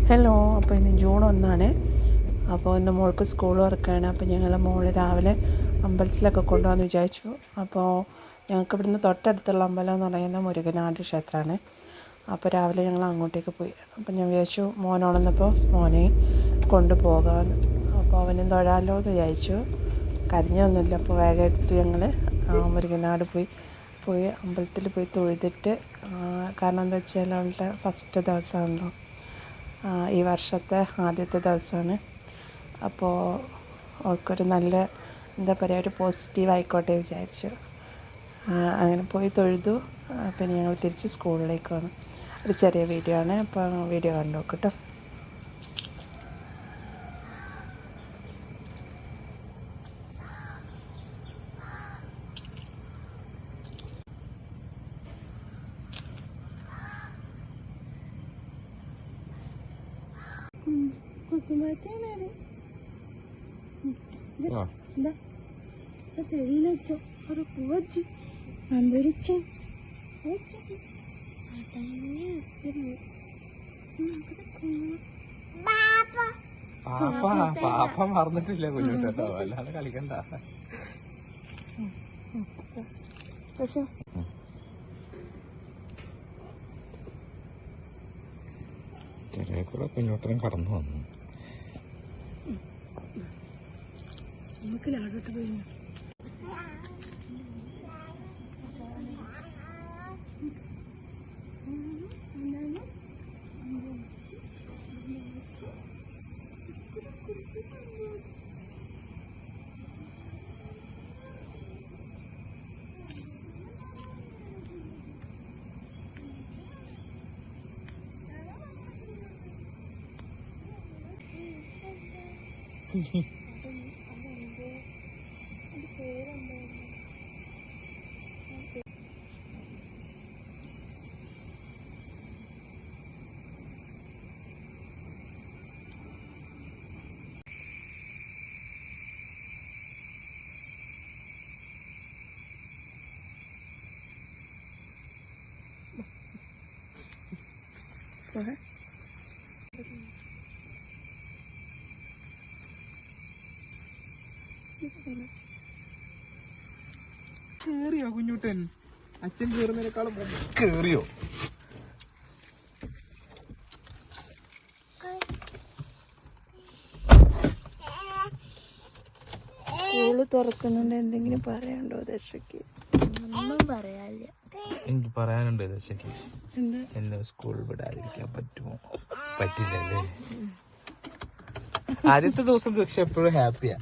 Hello, അപ്പോൾ ഇന്ന് June 1 അപ്പോൾ ഇന്ന് മോൾക്ക് സ്കൂൾ തുറക്കുകയാണ്. അപ്പോൾ ഞങ്ങൾ മോൾ രാവിലെ അമ്പലത്തിലൊക്കെ കൊണ്ടുപോകാമെന്ന് വിചാരിച്ചു. അപ്പോൾ ഞങ്ങൾക്ക് ഇവിടുന്ന് തൊട്ടടുത്തുള്ള അമ്പലം എന്ന് പറയുന്നത് മുരുകനാട് ക്ഷേത്രമാണ്. അപ്പോൾ രാവിലെ ഞങ്ങൾ അങ്ങോട്ടേക്ക് പോയി. അപ്പോൾ ഞാൻ വിചാരിച്ചു മോനുണർന്നപ്പോൾ മോനെ കൊണ്ടുപോകാമെന്ന്. അപ്പോൾ അവനും തൊഴാമല്ലോ എന്ന് വിചാരിച്ചു. കരഞ്ഞൊന്നുമില്ല. അപ്പോൾ വേഗം എടുത്ത് ഞങ്ങൾ മുരുകനാട് പോയി അമ്പലത്തിൽ പോയി തൊഴുതിട്ട്, കാരണം എന്താ വെച്ചാൽ അവളുടെ ഫസ്റ്റ് ദിവസമാണല്ലോ, ഈ വർഷത്തെ ആദ്യത്തെ ദിവസമാണ്. അപ്പോൾ അവൾക്കൊരു നല്ല ഒരു പോസിറ്റീവ് ആയിക്കോട്ടെ വിചാരിച്ചു. അങ്ങനെ പോയി തൊഴുതു. പിന്നെ ഞങ്ങൾ തിരിച്ച് സ്കൂളിലേക്ക് വന്നു. ഒരു ചെറിയ വീഡിയോ ആണ്. അപ്പോൾ വീഡിയോ കണ്ടു നോക്കട്ടോ. തെളിയിലോ ഒരു പൂവച്ചു അന്തരിച്ച് പാപ്പ മറന്നിട്ടില്ല കുഞ്ഞുട്ടോ, അല്ലാതെ കളിക്കണ്ട. കൂടെ കുഞ്ഞോട്ടനും കടന്നു വന്നു. നമുക്ക് ലാടോട്ട് പോയി കേറിയോ കുഞ്ഞുട്ടൻ? അച്ഛൻ കേറുന്നതിനേക്കാളും കേറിയോ? സ്കൂള് തുറക്കുന്നുണ്ട്. എന്തെങ്കിലും പറയാനുണ്ടോ ദശയ്ക്ക്? ഒന്നും പറയാനില്ല. എനിക്ക് പറയാനുണ്ട് ദശയ്ക്ക്. എന്നെ സ്കൂൾ വിടാതിരിക്കാൻ പറ്റുമോ? പറ്റില്ലല്ലേ. ആദ്യത്തെ ദിവസം പക്ഷെ എപ്പോഴും ഹാപ്പിയാ.